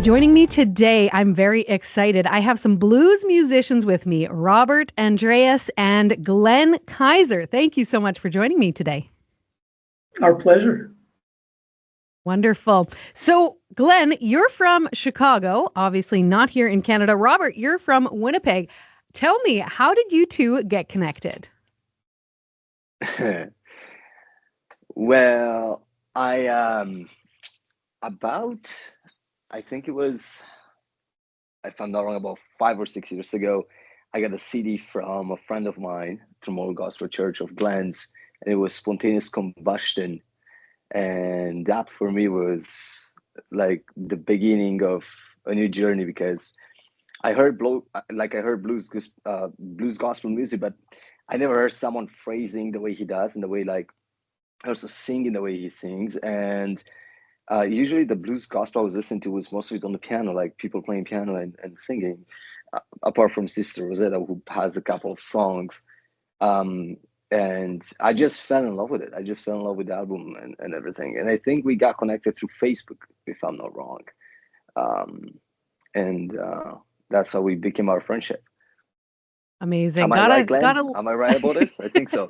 Joining me today, I'm very excited. I have some blues musicians with me, Robert, Andreas, and Glenn Kaiser. Thank you so much for joining me today. Our pleasure. Wonderful. So, Glenn, you're from Chicago, obviously not here in Canada. Robert, you're from Winnipeg. Tell me, how did you two get connected? Well, I about I think it was, if I'm not wrong, about 5 or 6 years ago, I got a CD from a friend of mine through Morrow Gospel Church of Glenn's, and it was Spontaneous Combustion, and that for me was like the beginning of a new journey because I heard blues gospel music, but I never heard someone phrasing the way he does and the way like also singing the way he sings. And usually the blues gospel I was listening to was most of it on the piano, like people playing piano and singing, apart from Sister Rosetta, who has a couple of songs. Um, and I just fell in love with it. I just fell in love with the album and everything. And I think we got connected through Facebook, if I'm not wrong. Um, and that's how we became our friendship. Amazing. Am I right, Glenn? Gotta. Am I right about this? I think so.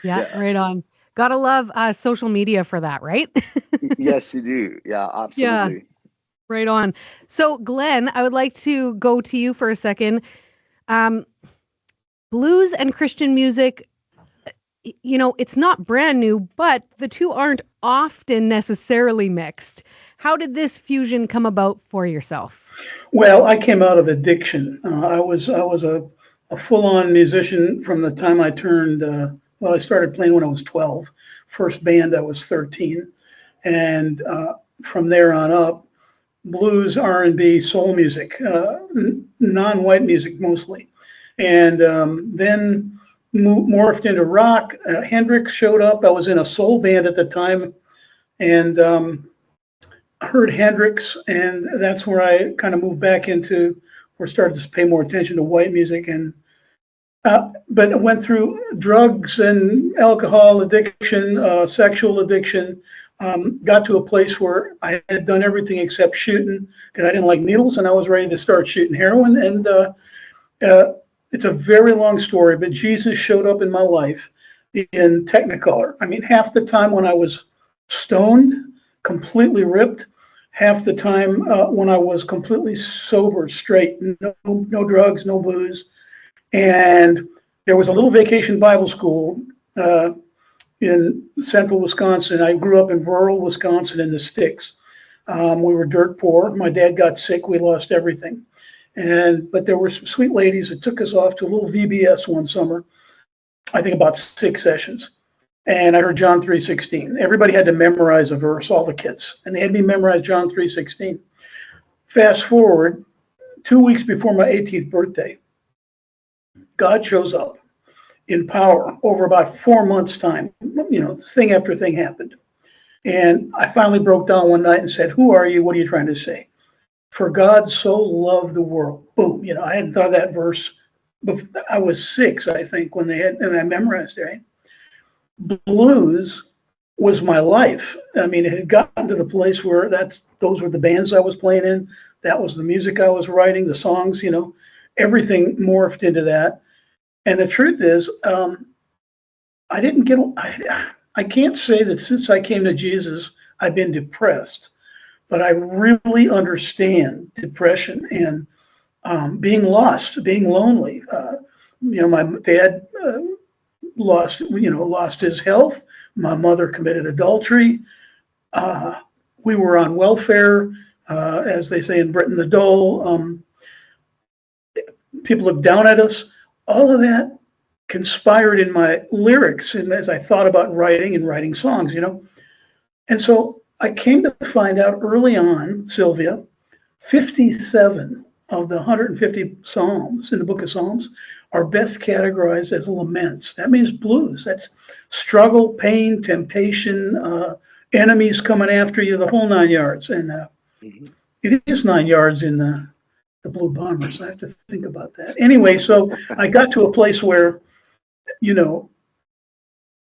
Yeah, Yeah. right on. Gotta love social media for that, right? Yes, you do. Yeah, Yeah, absolutely. right on. So, Glenn, I would like to go to you for a second. Um, Blues and Christian music, it's not brand new, but the two aren't often necessarily mixed. How did this fusion come about for yourself? Well, I came out of addiction. I was a full-on musician from the time I turned. Well, I started playing when I was 12. First band I was 13, and from there on up, blues, R&B, soul music, non-white music mostly, and then morphed into rock. Hendrix showed up. I was in a soul band at the time, and heard Hendrix, and that's where I kind of moved back into or started to pay more attention to white music. And but I went through drugs and alcohol addiction, sexual addiction. Got to a place where I had done everything except shooting because I didn't like needles, and I was ready to start shooting heroin. And it's a very long story, but Jesus showed up in my life in Technicolor. I mean, half the time when I was stoned, completely ripped, half the time when I was completely sober, straight, no drugs, no booze. And there was a little vacation Bible school uh, in central Wisconsin. I grew up in rural Wisconsin in the sticks. We were dirt poor. My dad got sick. We lost everything. But there were some sweet ladies that took us off to a little VBS one summer. I think about 6 sessions. And I heard John 3:16. Everybody had to memorize a verse, all the kids, and they had me memorize John 3:16. Fast forward 2 weeks before my 18th birthday, God shows up in power over about 4 months' time. Thing after thing happened. And I finally broke down one night and said, "Who are you? What are you trying to say?" For God so loved the world. Boom. I hadn't thought of that verse. I was 6, I think, when and I memorized it. Right? Blues was my life. I mean, it had gotten to the place where those were the bands I was playing in. That was the music I was writing, the songs, everything morphed into that. And the truth is, I didn't get, I can't say that since I came to Jesus, I've been depressed, but I really understand depression and being lost, being lonely. My dad lost his health. My mother committed adultery. Uh, we were on welfare, as they say in Britain, the dole. People looked down at us. All of that conspired in my lyrics, and as I thought about writing songs. And so I came to find out early on, Sylvia, 57 of the 150 Psalms in the book of Psalms are best categorized as laments. That means blues. That's struggle, pain, temptation, enemies coming after you, the whole 9 yards. And Mhm. it is 9 yards in the Blue Bombers. I have to think about that. Anyway, so I got to a place where,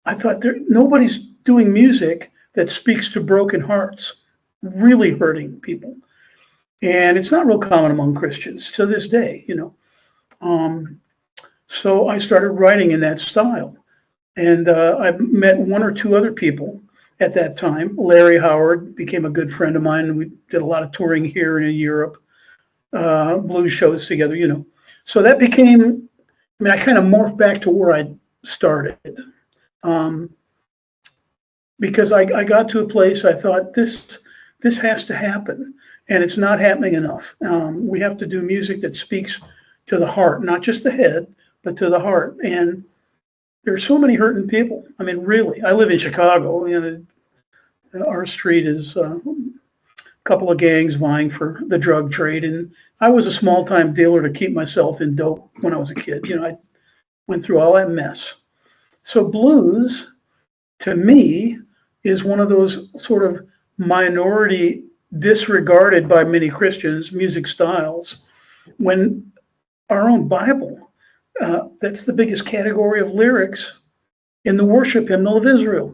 I thought nobody's doing music that speaks to broken hearts, really hurting people. And it's not real common among Christians to this day, you know. So I started writing in that style. And I met one or two other people at that time. Larry Howard became a good friend of mine. We did a lot of touring here and in Europe, blues shows together, you know. So that became, I mean, I kind of morphed back to where I started. Um, because I got to a place I thought this has to happen, and it's not happening enough. We have to do music that speaks to the heart, not just the head, but to the heart. And there's so many hurting people. I mean, really. I live in Chicago, and our street is a couple of gangs vying for the drug trade, and I was a small time dealer to keep myself in dope when I was a kid. You know, I went through all that mess. So blues, to me, is one of those sort of minority, disregarded by many Christians, music styles, when our own Bible, that's the biggest category of lyrics in the worship hymnal of Israel.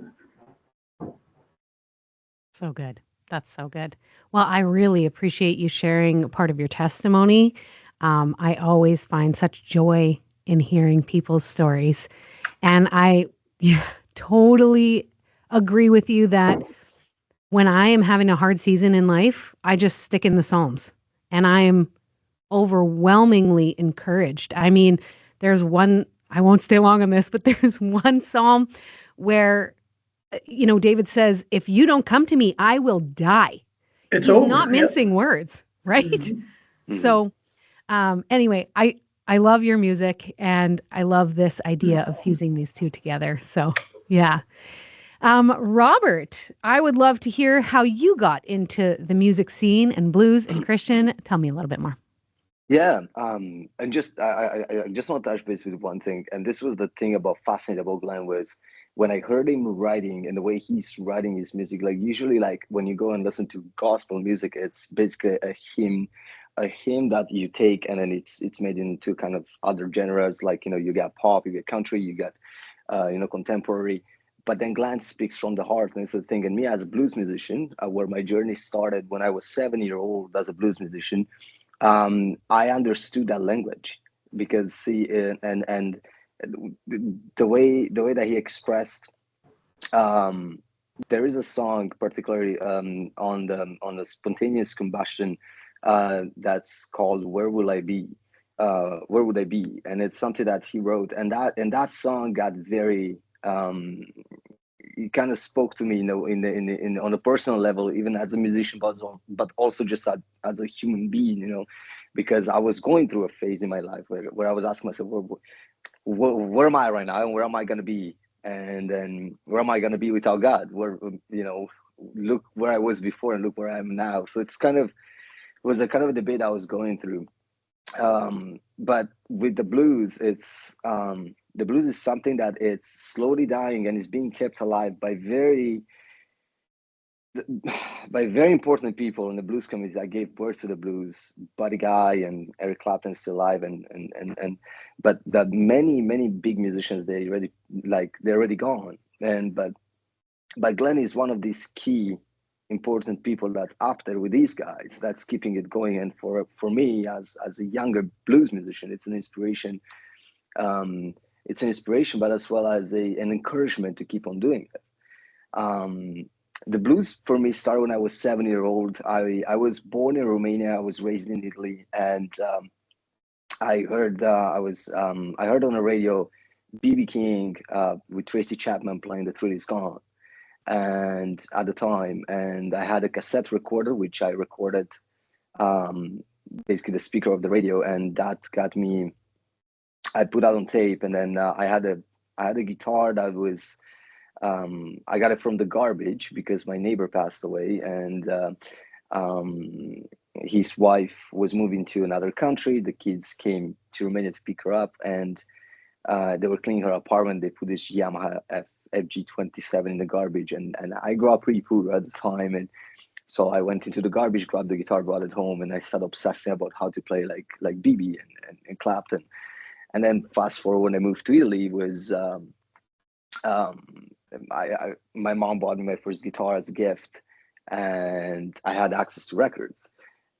So good. That's so good. Well, I really appreciate you sharing part of your testimony. I always find such joy in hearing people's stories. And I yeah, totally agree with you that when I am having a hard season in life, I just stick in the Psalms and I am overwhelmingly encouraged. I mean, there's one, I won't stay long on this, but there's one Psalm where David says, if you don't come to me, I will die. It's He's not over. Yeah. mincing words, right? Mhm. So, anyway, I love your music and I love this idea of fusing these two together. So, yeah. Robert, I would love to hear how you got into the music scene and blues and Christian. Tell me a little bit more. Yeah, and just I just want to touch base with one thing, and this was the thing about fascinating about Glenn was when I heard him writing and the way he's writing his music. Like usually, like when you go and listen to gospel music, it's basically a hymn that you take and then it's made into kind of other genres. Like you got pop, you get country, you got contemporary. But then Glenn speaks from the heart, and it's the thing. And me as a blues musician, where my journey started when I was 7 years old as a blues musician, I understood that language because see, and the way that he expressed, um, there is a song particularly on the spontaneous combustion that's called "Where Will I Be." Where would I be? And it's something that he wrote, and that song got very it kind of spoke to me, on a personal level, even as a musician, but also just as a human being, because I was going through a phase in my life where I was asking myself, where am I right now, and where am I going to be, and then where am I going to be without God? Look where I was before and look where I am now. So it's kind of was a kind of a debate I was going through. But with the blues is something that it's slowly dying and is being kept alive by very important people in the blues community that gave birth to the blues. Buddy Guy and Eric Clapton's still alive, and but that many big musicians they're already gone. But Glenn is one of these key important people that's up there with these guys that's keeping it going. And for me as a younger blues musician, it's an inspiration. It's an inspiration, but as well as an encouragement to keep on doing it. um, the blues for me started when I was 7 years old. I was born in Romania. I was raised in Italy, and I heard on the radio BB King with Tracy Chapman playing "The Thrill Is Gone," and at the time, and I had a cassette recorder which I recorded um, basically the speaker of the radio, and that got me. I put that on tape, and then I had a guitar that was I got it from the garbage because my neighbor passed away, and um, his wife was moving to another country. The kids came to Romania to pick her up, and they were cleaning her apartment. They put this Yamaha FG27 in the garbage, and I grew up pretty poor at the time, and so I went into the garbage, grabbed the guitar, brought it home, and I started obsessing about how to play like BB and Clapton. And then fast forward when I moved to Italy, was um, my mom bought me my first guitar as a gift, and I had access to records.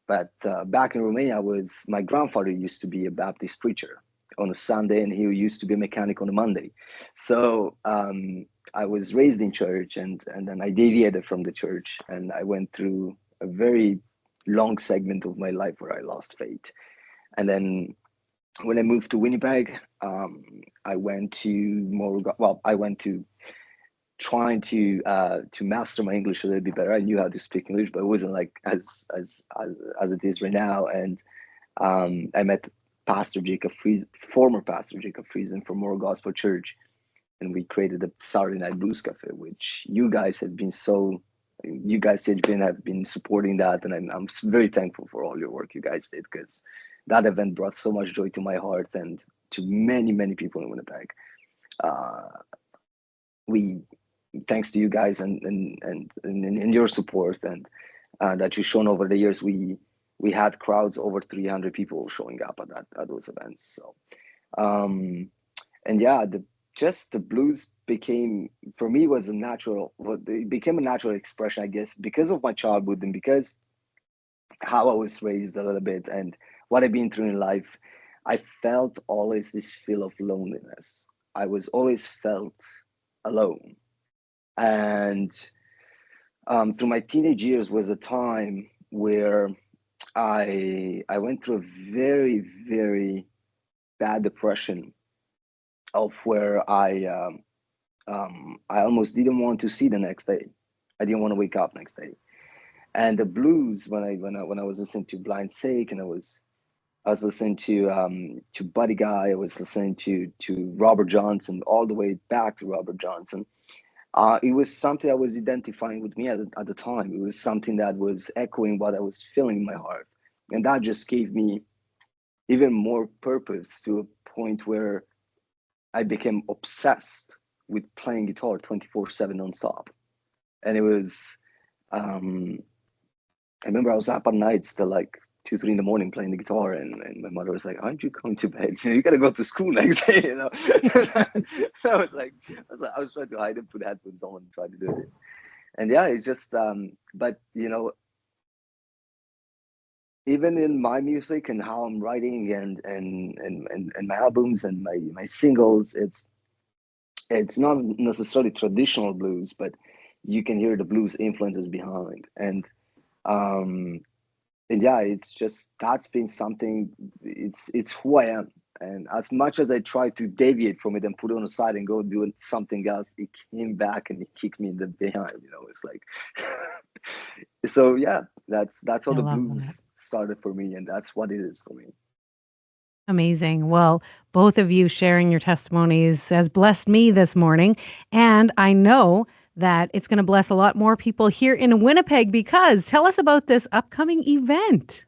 But back in Romania, my grandfather used to be a Baptist preacher on a Sunday, and he used to be a mechanic on a Monday. So I was raised in church, and then I deviated from the church, and I went through a very long segment of my life where I lost faith. And then when I moved to Winnipeg, I went to I went to trying to master my English a little bit better. I knew how to speak English, but it wasn't like as it is right now. And I met former Pastor Jacob Friesen from Morrow Gospel Church, and we created a Saturday Night Blues Cafe, which you guys have been supporting that, and I'm very thankful for all your work you guys did, because that event brought so much joy to my heart and to many people in Winnipeg. Thanks to you guys and your support and that you've shown over the years, we had crowds over 300 people showing up at those events. So and yeah, the blues became, for me, it became a natural expression, I guess, because of my childhood and because how I was raised a little bit and what I've been through in life. I felt always this feel of loneliness. I was always felt alone. And through my teenage years was a time where I went through a very, very bad depression, of where I almost didn't want to see the next day. I didn't want to wake up next day. And the blues, when I was listening to Blind Sake, and I was listening to Buddy Guy, I was listening to Robert Johnson, all the way back to Robert Johnson. It was something that was identifying with me at the time. It was something that was echoing what I was feeling in my heart. And that just gave me even more purpose, to a point where I became obsessed with playing guitar 24/7 nonstop. And it was, I remember I was up at night till like 2, 3 in the morning playing the guitar, and my mother was like, "Aren't you going to bed? You gotta go to school next day." I was trying to hide it, put headphones on, and try to do it. And yeah, it's just, but even in my music and how I'm writing and my albums and my singles, it's not necessarily traditional blues, but you can hear the blues influences behind. And yeah, it's just, that's been something, it's who I am. And as much as I try to deviate from it and put it on the side and go do something else, it came back and it kicked me in the behind, it's like, so yeah, that's how the blues started for me, and that's what it is for me. Amazing. Well, both of you sharing your testimonies has blessed me this morning. And I know that it's going to bless a lot more people here in Winnipeg, because tell us about this upcoming event.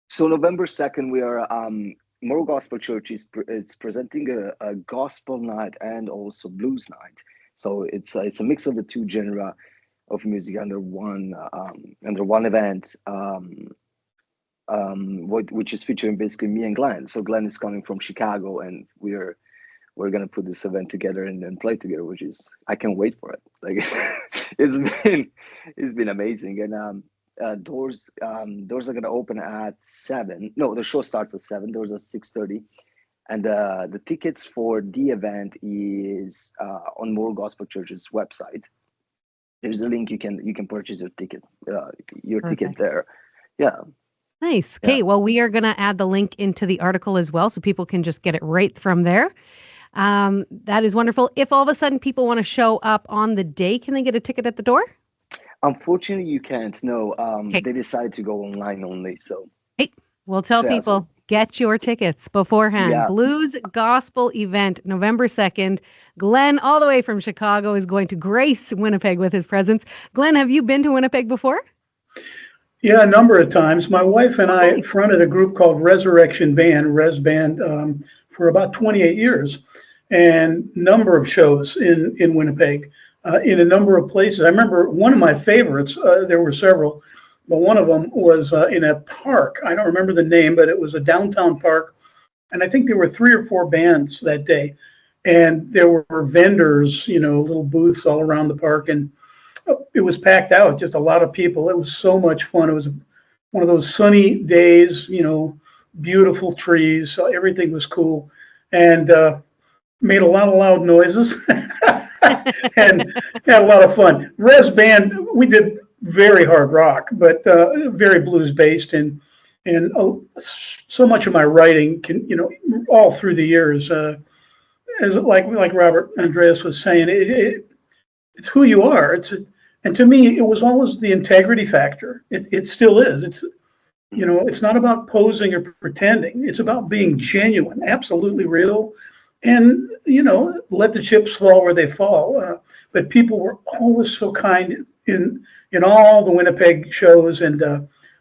So November 2nd, we are, Morrow Gospel Church it's presenting a gospel night and also blues night. So it's a mix of the two genre of music under one event. Which is featuring basically me and Glenn. So Glenn is coming from Chicago, and we're gonna put this event together and play together, which is, I can't wait for it. Like it's been amazing. And doors are gonna open at 7. No, the show starts at 7. Doors at 6:30. And the tickets for the event is on Morrow Gospel Church's website. There's a link, you can purchase your ticket ticket there. Yeah. Nice. Okay. Yeah. Well, we are going to add the link into the article as well, so people can just get it right from there. That is wonderful. If all of a sudden people want to show up on the day, can they get a ticket at the door? Unfortunately, you can't. No. They decided to go online only. So hey, we'll tell people, get your tickets beforehand. Yeah. Blues Gospel event, November 2nd. Glenn, all the way from Chicago, is going to grace Winnipeg with his presence. Glenn, have you been to Winnipeg before? Yeah, a number of times. My wife and I fronted a group called Resurrection Band, Res Band, for about 28 years, and number of shows in Winnipeg, in a number of places. I remember one of my favorites, there were several, but one of them was in a park. I don't remember the name, but it was a downtown park, and I think there were 3 or 4 bands that day. and there were vendors, little booths all around the park, and it was packed out, just a lot of people. It was so much fun. It was one of those sunny days, beautiful trees, so everything was cool, and made a lot of loud noises and had a lot of fun. Res band, we did very hard rock, but very blues based, and so much of my writing can, all through the years, as like Robert Andreas was saying, it's who you are. And to me, it was always the integrity factor. It still is. It's not about posing or pretending. It's about being genuine, absolutely real, and let the chips fall where they fall. But people were always so kind in all the Winnipeg shows, and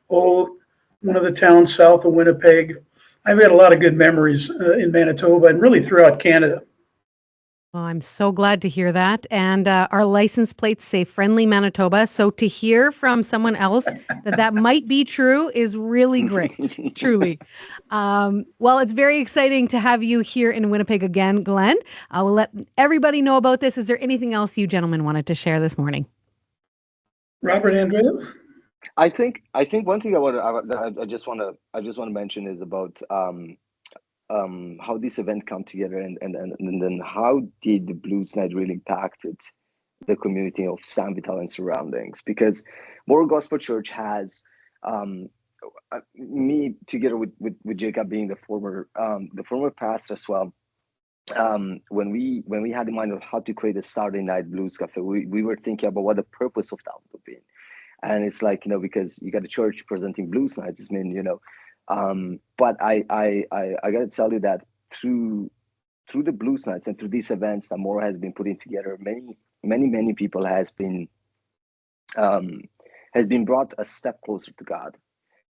one of the towns south of Winnipeg. I've had a lot of good memories in Manitoba and really throughout Canada. Well, I'm so glad to hear that. And our license plates say friendly Manitoba. So to hear from someone else that might be true is really great, truly. Well, it's very exciting to have you here in Winnipeg again, Glenn. I will let everybody know about this. Is there anything else you gentlemen wanted to share this morning? Robert Andreas? I think one thing I just want to mention is about how this event come together, and then how did the Blues Night really impacted the community of San Vital and surroundings, because Morrow Gospel Church has me together with Jacob being the former pastor as well. When we had in mind of how to create a Saturday night blues cafe, we were thinking about what the purpose of that would be. And it's like, because you got a church presenting blues nights, it's but I got to tell you that through the blues nights and through these events that Morrow has been putting together, many people has been brought a step closer to God.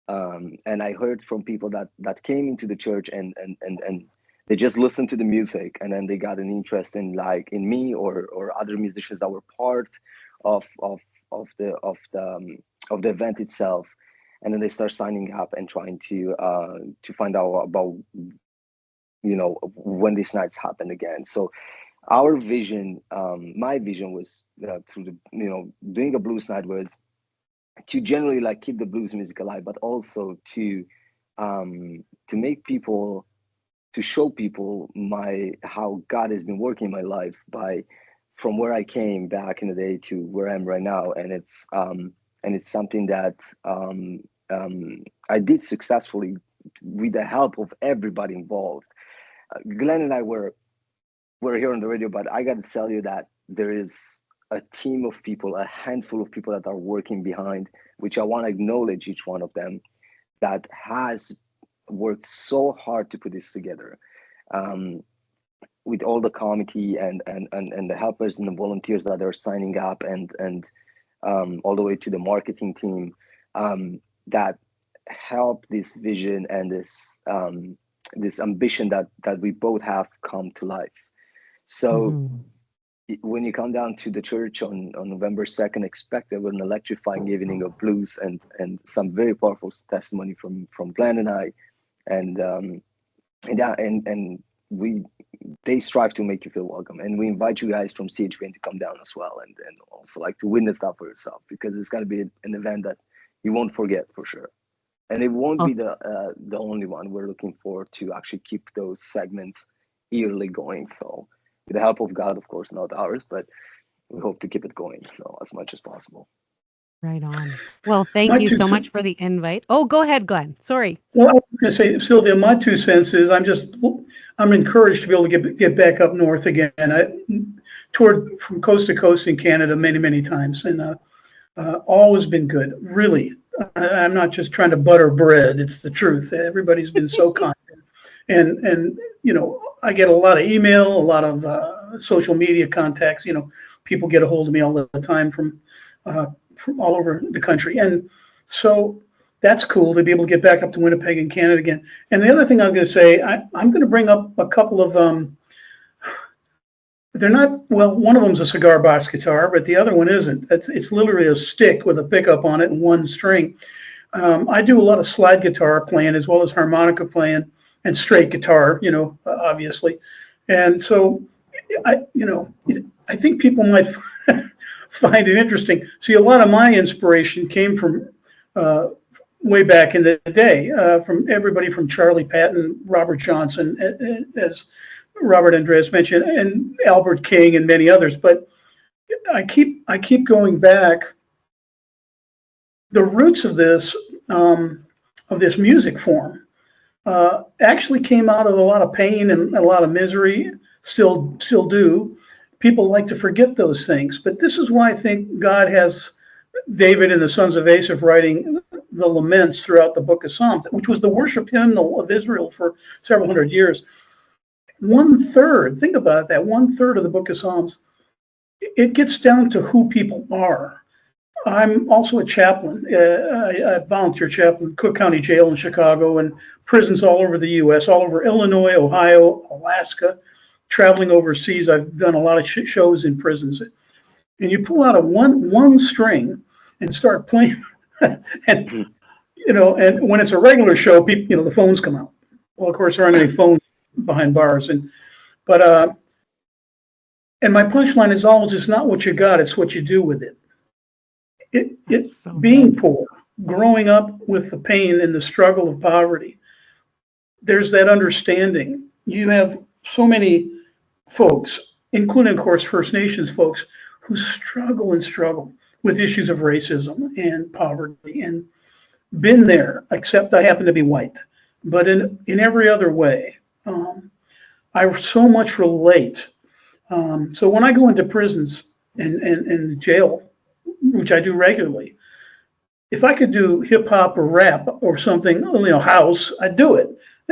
And I heard from people that came into the church and they just listened to the music, and then they got an interest in me or other musicians that were part of the event itself. And then they start signing up and trying to find out about when these nights happen again. So our vision, my vision was through the doing a blues night was to generally keep the blues music alive, but also to make people, to show people how God has been working in my life from where I came back in the day to where I am right now. And it's something that I did successfully with the help of everybody involved. Glenn and I were here on the radio, but I got to tell you that there is a team of people, a handful of people that are working behind, which I want to acknowledge each one of them, that has worked so hard to put this together. With all the committee and the helpers and the volunteers that are signing up, and all the way to the marketing team that help this vision and this ambition that we both have come to life. So when you come down to the church on November 2nd, expect an electrifying evening of blues and some very powerful testimony from Glenn and I, and they strive to make you feel welcome, and we invite you guys from CHPN to come down as well, and also to witness that for yourself, because it's going to be an event that you won't forget for sure. And it won't be the only one. We're looking forward to actually keep those segments yearly going. So with the help of God, of course, not ours, but we hope to keep it going as much as possible. Right on. Well, thank you so much for the invite. Oh, go ahead, Glenn. Sorry. Well, I was going to say, Sylvia, my 2 cents is I'm encouraged to be able to get back up north again. I toured from coast to coast in Canada many times, and always been good. Really, I'm not just trying to butter bread. It's the truth. Everybody's been so kind, and I get a lot of email, a lot of social media contacts. People get a hold of me all the time from all over the country, and so that's cool to be able to get back up to Winnipeg and Canada again. And the other thing I was going to say, I'm going to bring up a couple of they're not, well, one of them's a cigar box guitar, but the other one isn't. It's literally a stick with a pickup on it and one string. I do a lot of slide guitar playing as well as harmonica playing and straight guitar, obviously. And so I think people might find it interesting. See, a lot of my inspiration came from way back in the day, from everybody from Charlie Patton, Robert Johnson, as Robert Andreas mentioned, and Albert King and many others. But I keep going back. The roots of this music form actually came out of a lot of pain and a lot of misery. Still do. People like to forget those things, but this is why I think God has David and the sons of Asaph writing the laments throughout the book of Psalms, which was the worship hymnal of Israel for several hundred years. 1/3, think about that, 1/3 of the book of Psalms, it gets down to who people are. I'm also a chaplain, a volunteer chaplain, Cook County Jail in Chicago, and prisons all over the U.S., all over Illinois, Ohio, Alaska, traveling overseas. I've done a lot of shows in prisons. And you pull out a one string and start playing, and and when it's a regular show, people, the phones come out. Well, of course, there aren't any phones behind bars, and my punchline is always, it's not what you got, it's what you do with it. It's so being poor, growing up with the pain and the struggle of poverty. There's that understanding. You have so many folks, including, of course, First Nations folks, who struggle with issues of racism and poverty, and been there, except I happen to be white. But in every other way, I so much relate. So when I go into prisons and jail, which I do regularly, if I could do hip hop or rap or something, house, I'd do it.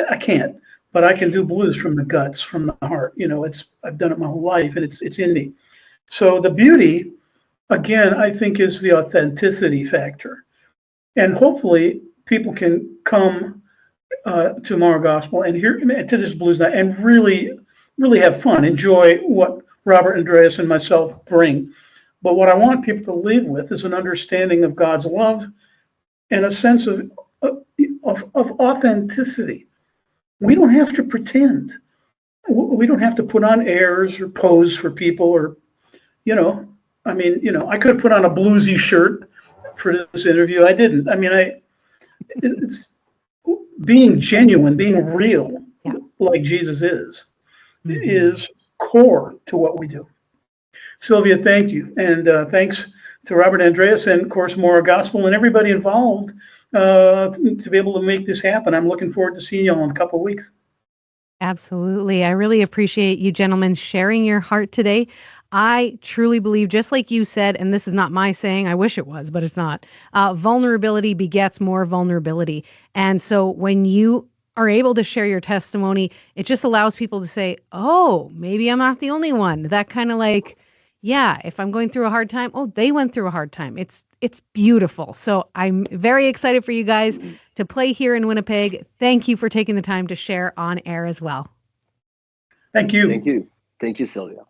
I can't, but I can do blues from the guts, from the heart. I've done it my whole life, and it's in me. So the beauty, again, I think, is the authenticity factor, and hopefully people can come to Morrow Gospel and hear to this blues night and really, really have fun, enjoy what Robert, Andreas, and myself bring. But what I want people to leave with is an understanding of God's love and a sense of authenticity. We don't have to pretend. We don't have to put on airs or pose for people, or, I could have put on a bluesy shirt for this interview. I didn't. It's being genuine, being real, like Jesus is core to what we do. Sylvia, thank you. And thanks to Robert Andreas and, of course, Morrow Gospel and everybody involved to be able to make this happen. I'm looking forward to seeing you all in a couple of weeks. Absolutely. I really appreciate you gentlemen sharing your heart today. I truly believe, just like you said, and this is not my saying, I wish it was, but it's not, vulnerability begets more vulnerability. And so when you are able to share your testimony, it just allows people to say, oh, maybe I'm not the only one. That kind of like, yeah, if I'm going through a hard time, oh, they went through a hard time. It's beautiful. So I'm very excited for you guys to play here in Winnipeg. Thank you for taking the time to share on air as well. Thank you. Thank you. Thank you, Sylvia.